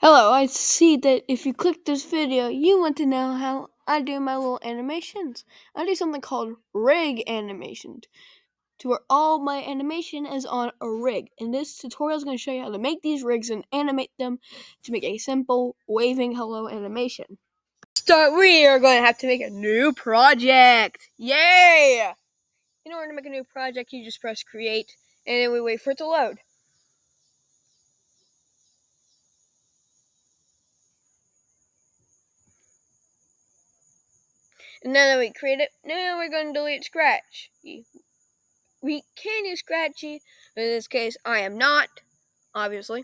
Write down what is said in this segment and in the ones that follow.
Hello, I see that if you click this video, you want to know how I do my little animations. I do something called rig animation, to where all my animation is on a rig. And this tutorial is going to show you how to make these rigs and animate them to make a simple waving hello animation. We are going to have to make a new project. Yay! In order to make a new project, you just press create, and then we wait for it to load. And now that we create it, now we're going to delete Scratch. We can use Scratchy, but in this case, I am not, obviously.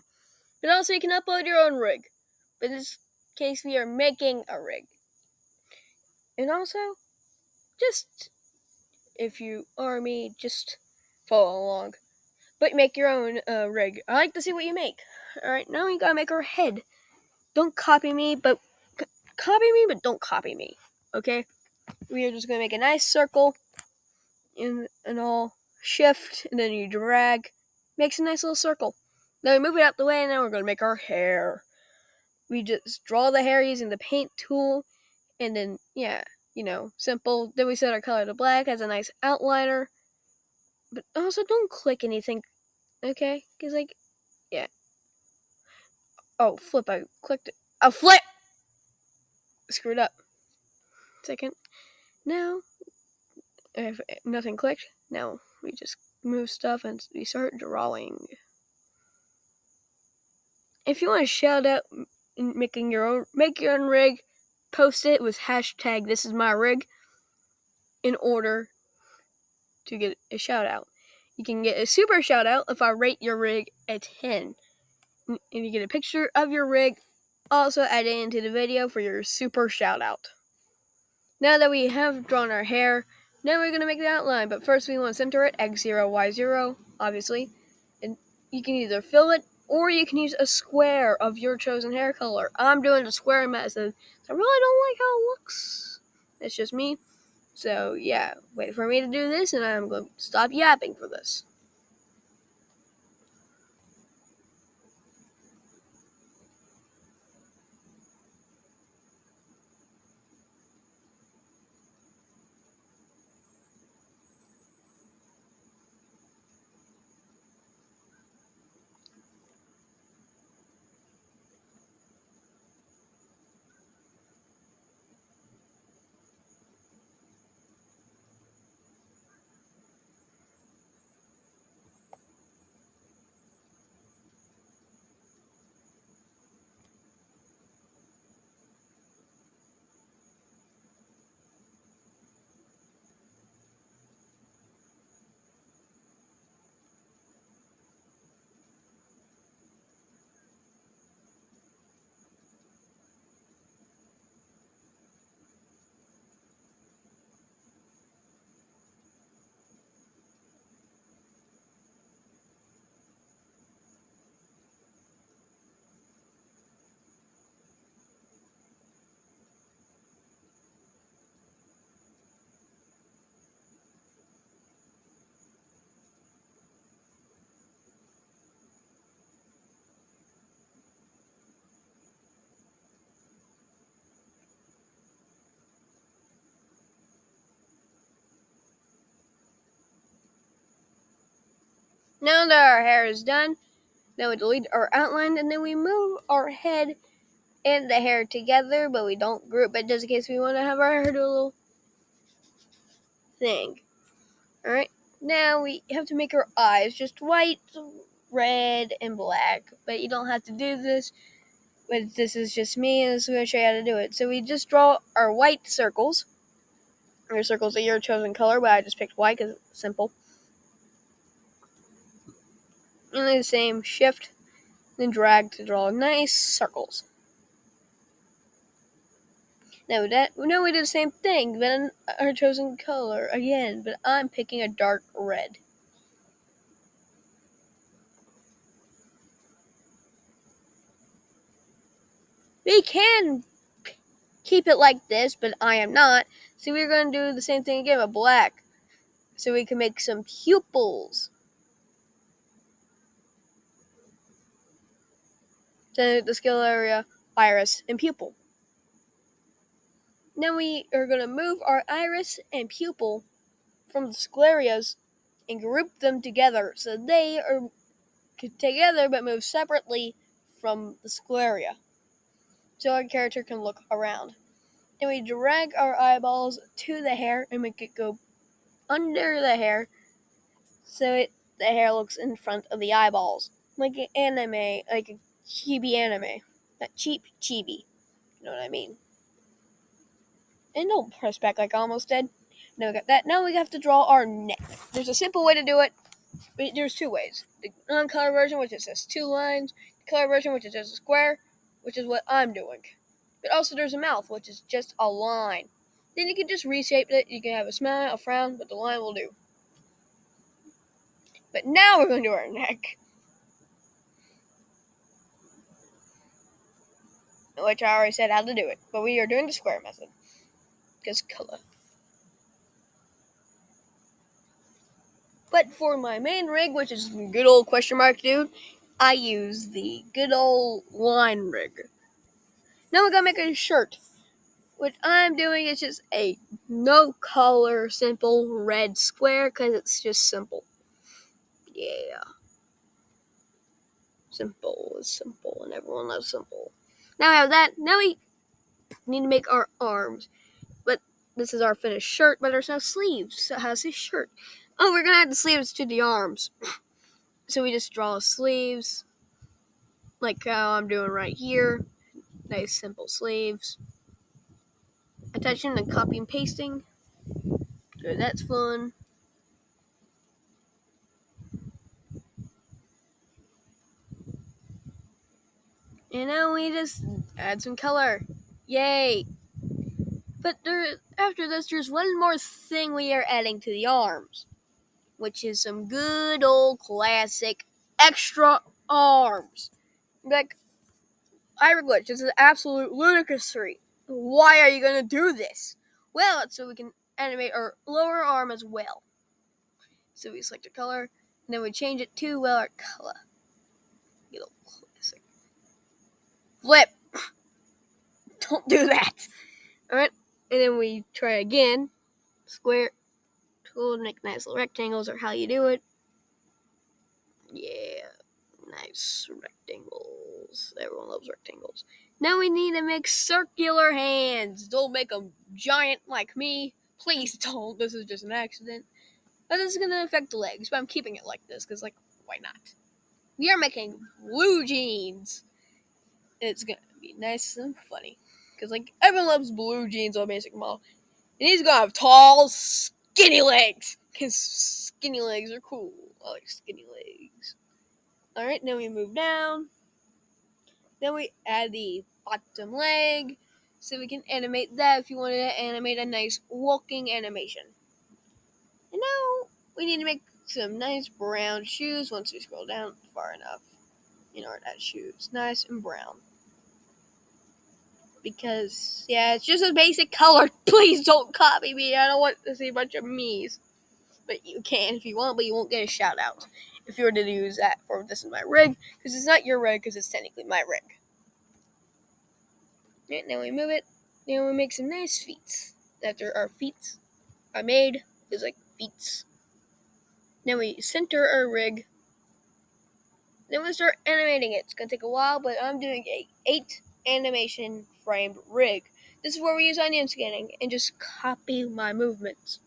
But also, you can upload your own rig. But in this case, we are making a rig. And also, just, if you are me, just follow along. But make your own rig. I like to see what you make. Alright, now we gotta make our head. Don't copy me, but don't copy me. Okay? We are just gonna make a nice circle and all. Shift, and then you drag. Makes a nice little circle. Now we move it out the way, and now we're going to make our hair. We just draw the hair using the paint tool, and then, simple. Then we set our color to black as a nice outliner. But also, don't click anything, okay? Because, yeah. Oh, flip, I clicked it. Oh, flip! Screwed up. Second. Now, if nothing clicked, now we just move stuff and we start drawing. If you want to shout out make your own rig, post it with hashtag this is my rig in order to get a shout out. You can get a super shout out if I rate your rig a 10. And you get a picture of your rig, also add it into the video for your super shout out. Now that we have drawn our hair, now we're going to make the outline, but first we want to center it X0, Y0, obviously. And you can either fill it, or you can use a square of your chosen hair color. I'm doing the square method. I really don't like how it looks. It's just me. So, yeah, wait for me to do this, and I'm going to stop yapping for this. Now that our hair is done, then we delete our outline, and then we move our head and the hair together, but we don't group it just in case we want to have our hair do a little thing. Alright, now we have to make our eyes just white, red, and black. But you don't have to do this. But this is just me, and this is going to show you how to do it. So we just draw our white circles. Your circles are your chosen color, but I just picked white because it's simple. And then the same, shift, then drag to draw nice circles. Now we do the same thing, but in our chosen color again, but I'm picking a dark red. We can keep it like this, but I am not. So we're going to do the same thing again with black. So we can make some pupils. to the skill area, iris, and pupil. Now we are going to move our iris and pupil from the skill areas and group them together so they are together but move separately from the skill area, so our character can look around. Then we drag our eyeballs to the hair and make it go under the hair so the hair looks in front of the eyeballs. Like an anime, like a chibi anime. Not cheap chibi. You know what I mean? And don't press back like I almost did. Now we got that. Now we have to draw our neck. There's a simple way to do it. There's two ways. The non-color version, which is just 2 lines. The color version, which is just a square, which is what I'm doing. But also there's a mouth, which is just a line. Then you can just reshape it. You can have a smile, a frown, but the line will do. But now we're going to do our neck, which I already said how to do it. But we are doing the square method, because color. But for my main rig, which is good old question mark dude, I use the good old line rig. Now we're going to make a shirt. What I'm doing is just a no color, simple red square, because it's just simple. Yeah. Simple is simple, and everyone loves simple. Now we have that. Now we need to make our arms. But this is our finished shirt, but there's no sleeves. So how's this shirt? Oh, we're going to add the sleeves to the arms. So we just draw sleeves, like how I'm doing right here. Nice simple sleeves. Attaching and copy and pasting. Good, that's fun. And now we just add some color. Yay! But after this, there's one more thing we are adding to the arms, which is some good old classic extra arms. Like, hieroglyphs, this is absolute ludicrousy. Why are you going to do this? Well, it's so we can animate our lower arm as well. So we select a color, and then we change it to, well, our color. Get a little classic. Flip! Don't do that! Alright, and then we try again. Square, tool, make nice little rectangles, or how you do it. Yeah, nice rectangles. Everyone loves rectangles. Now we need to make circular hands. Don't make them giant like me. Please don't. This is just an accident. But this is going to affect the legs, but I'm keeping it like this because, like, why not? We are making blue jeans. It's going to be nice and funny. Because, like, everyone loves blue jeans on Basic Model. And he's going to have tall, skinny legs. Because skinny legs are cool. I like skinny legs. Alright, now we move down. Then we add the bottom leg. So we can animate that if you wanted to animate a nice walking animation. And now we need to make some nice brown shoes once we scroll down far enough. In order to add shoes. Nice and brown. Because, yeah, it's just a basic color. Please don't copy me. I don't want to see a bunch of me's. But you can if you want, but you won't get a shout out if you were to use that for this is my rig. Because it's not your rig, because it's technically my rig. Right, now we move it. Now we make some nice feet. After our feet are made, it's like feet. Then we center our rig. Then we start animating it. It's going to take a while, but I'm doing a 8 animation framed rig. This is where we use onion scanning and just copy my movements.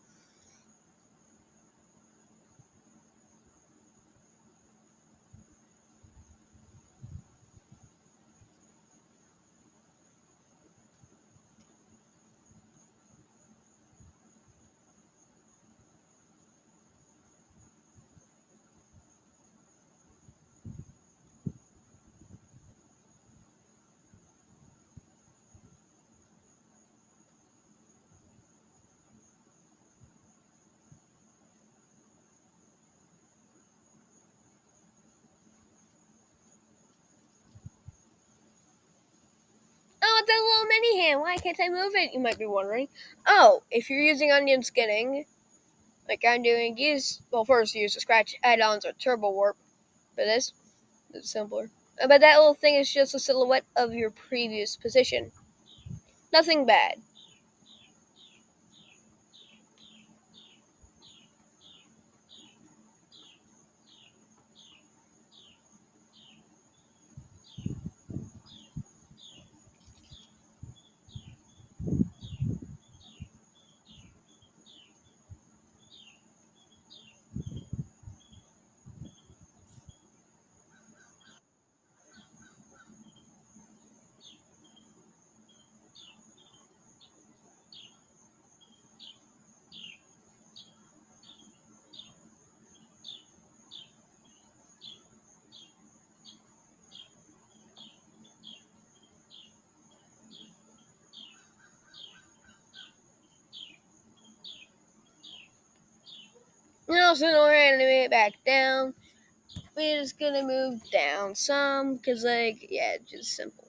Oh, it's a little mini hand. Why can't I move it? You might be wondering. Oh, if you're using onion skinning, like I'm doing, first use the scratch add-ons or turbo warp. For this, it's simpler. But that little thing is just a silhouette of your previous position. Nothing bad. And also, in order to animate it back down, we're just gonna move down some, because, like, yeah, it's just simple.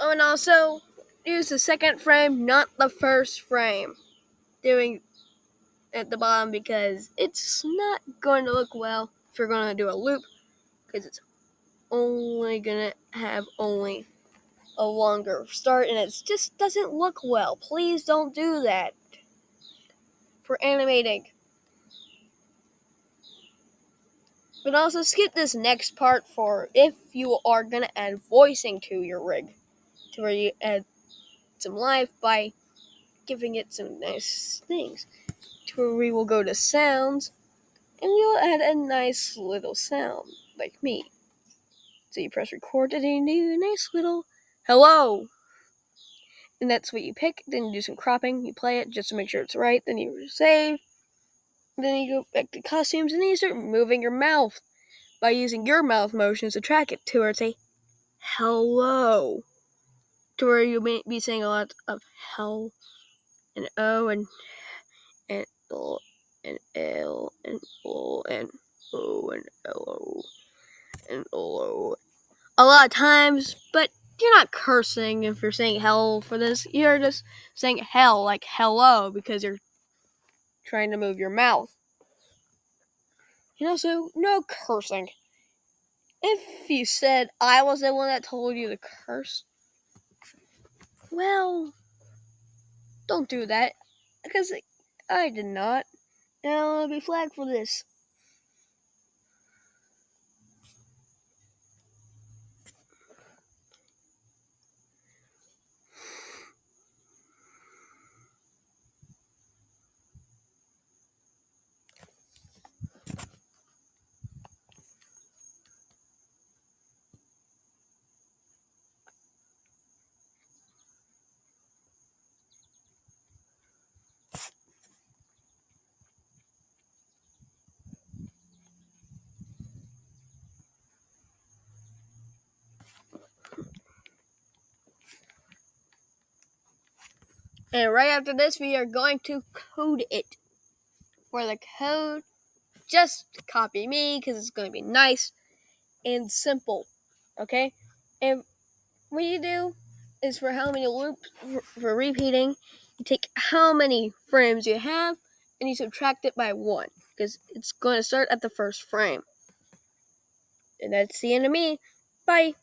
Oh, and also, use the second frame, not the first frame. Doing at the bottom, because it's not going to look well if you're going to do a loop, because it's only going to have only a longer start, and it just doesn't look well. Please don't do that for animating. But also skip this next part for if you are going to add voicing to your rig, to where you add some life by giving it some nice things. To where we will go to sounds, and we'll add a nice little sound, like me. So you press record, and then you do a nice little hello. And that's what you pick. Then you do some cropping, you play it just to make sure it's right, then you save. Then you go back to costumes, and then you start moving your mouth by using your mouth motions to track it to where it's a hello. To where you may be saying a lot of hell and O and L and L and O and O and L and O a lot of times, but you're not cursing if you're saying hell for this. You're just saying hell like hello because you're trying to move your mouth. And also, no cursing. If you said I was the one that told you to curse, well, don't do that, because I did not. And I'll be flagged for this. And right after this, we are going to code it. For the code, just copy me, because it's going to be nice and simple. Okay? And what you do is for how many loops, for repeating, you take how many frames you have, and you subtract it by 1, because it's going to start at the first frame. And that's the end of me. Bye.